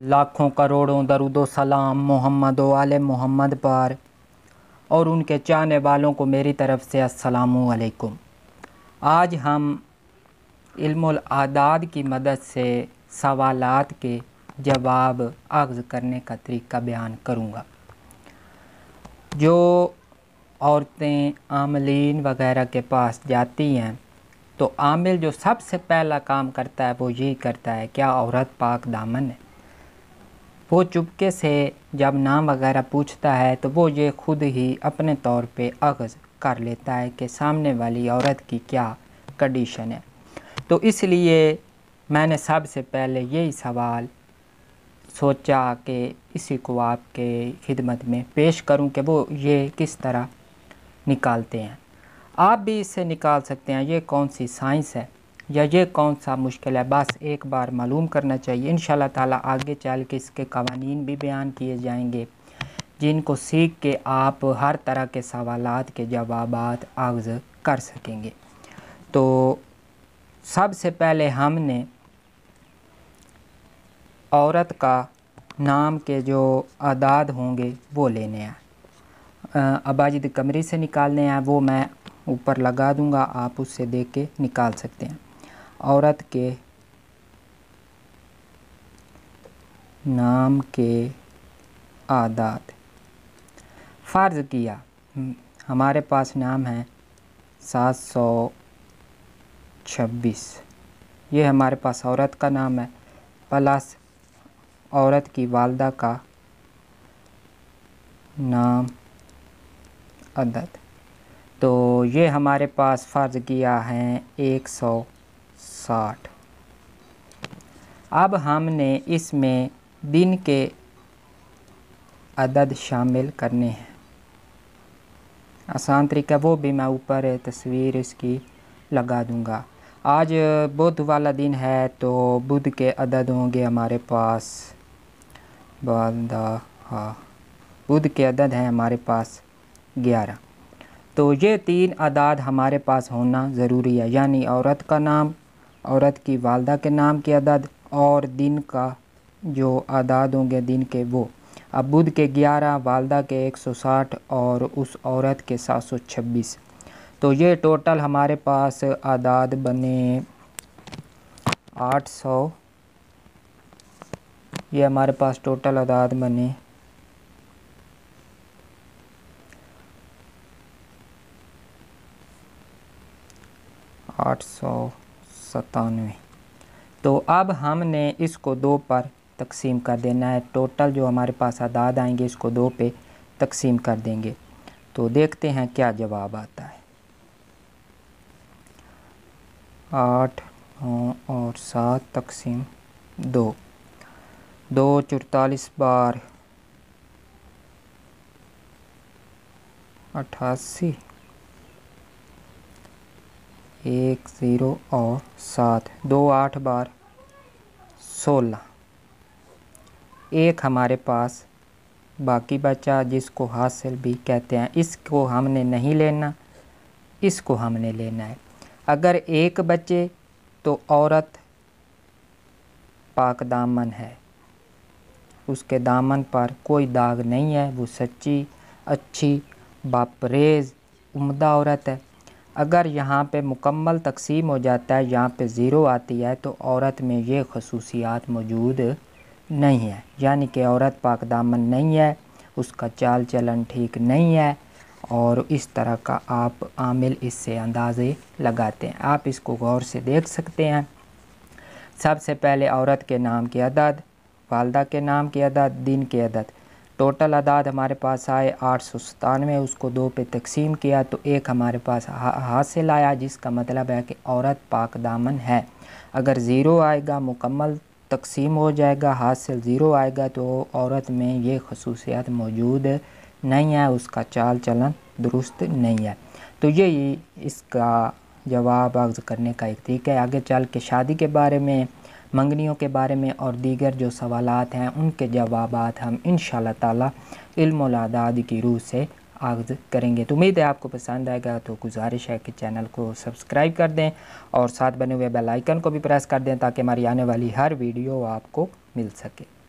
लाखों करोड़ों दरूदो सलाम मोहम्मद व आले मोहम्मद पर और उनके चाहने वालों को मेरी तरफ़ से अस्सलामु अलैकुम। आज हम इल्मुल आदाद की मदद से सवालात के जवाब अख्ज़ करने का तरीका बयान करूँगा। जो औरतें आमलीन वग़ैरह के पास जाती हैं तो आमिल जो सबसे पहला काम करता है वो यही करता है, क्या औरत पाक दामन है। वो चुपके से जब नाम वगैरह पूछता है तो वो ये खुद ही अपने तौर पे अख्ज़ कर लेता है कि सामने वाली औरत की क्या कंडीशन है। तो इसलिए मैंने सबसे पहले यही सवाल सोचा कि इसी को आपके खिदमत में पेश करूं कि वो ये किस तरह निकालते हैं। आप भी इससे निकाल सकते हैं। ये कौन सी साइंस है या ये कौन सा मुश्किल है, बस एक बार मालूम करना चाहिए। इंशाल्लाह ताला आगे चल के इसके कवानीन भी बयान किए जाएंगे जिनको सीख के आप हर तरह के सवालात के जवाबात अख्ज़ कर सकेंगे। तो सबसे पहले हमने औरत का नाम के जो आदाद होंगे वो लेने हैं। अबाजिद कमरी से निकालने हैं, वो मैं ऊपर लगा दूंगा, आप उससे देख के निकाल सकते हैं। औरत के नाम के आदाद फ़र्ज़ किया हमारे पास नाम है 726। ये हमारे पास औरत का नाम है प्लस औरत की वालदा का नाम अदद। तो ये हमारे पास फ़र्ज़ किया है 160। अब हमने इसमें दिन के अदद शामिल करने हैं। आसान तरीका वो भी मैं ऊपर तस्वीर इसकी लगा दूंगा। आज बुध वाला दिन है तो बुध के अदद होंगे हमारे पास बुध के अदद हैं हमारे पास 11। तो ये 3 अदाद हमारे पास होना ज़रूरी है, यानी औरत का नाम, औरत की वालदा के नाम के अदद और दिन का जो आदाद होंगे दिन के वो। अब बुध के 11, वालदा के 160 और उस औरत के 726। तो ये टोटल हमारे पास आदाद बने 800। ये हमारे पास टोटल आदाद बने 897। तो अब हमने इसको 2 पर तकसीम कर देना है। टोटल जो हमारे पास आदाद आएंगे इसको 2 पे तकसीम कर देंगे। तो देखते हैं क्या जवाब आता है। 8 और 7 तकसीम 2, 2 44 बार 88, 1 0 और 7, 2 8 बार 16। एक हमारे पास बाकी बचा जिसको हासिल भी कहते हैं। इसको हमने नहीं लेना, इसको हमने लेना है। अगर एक बचे तो औरत पाक दामन है, उसके दामन पर कोई दाग नहीं है, वो सच्ची अच्छी बापरेज़ उम्दा औरत है। अगर यहाँ पे मुकम्मल तकसीम हो जाता है, यहाँ पे ज़ीरो आती है, तो औरत में ये खसूसियात मौजूद नहीं है, यानी कि औरत पाक दामन नहीं है, उसका चाल चलन ठीक नहीं है। और इस तरह का आप आमिल इससे अंदाज़े लगाते हैं। आप इसको गौर से देख सकते हैं। सबसे पहले औरत के नाम के अदद, वालदा के नाम के अदद, दिन के अदद। टोटल अदाद हमारे पास आए 897। उसको 2 पे तकसीम किया तो एक हमारे पास हासिल आया, जिसका मतलब है कि औरत पाक दामन है। अगर ज़ीरो आएगा मुकम्मल तकसीम हो जाएगा, हासिल ज़ीरो आएगा तो औरत में ये खसूसियात मौजूद नहीं है, उसका चाल चलन दुरुस्त नहीं है। तो यही इसका जवाब अख्ज़ करने का एक तरीका है। आगे चल के शादी के बारे में, मंगनियों के बारे में और दीगर जो सवालात हैं उनके जवाबात हम इंशाअल्लाह ताला इल्मुल आदाद की रूह से अख्ज़ करेंगे। तो उम्मीद है आपको पसंद आएगा। तो गुजारिश है कि चैनल को सब्सक्राइब कर दें और साथ बने हुए बेल आइकन को भी प्रेस कर दें ताकि हमारी आने वाली हर वीडियो आपको मिल सके।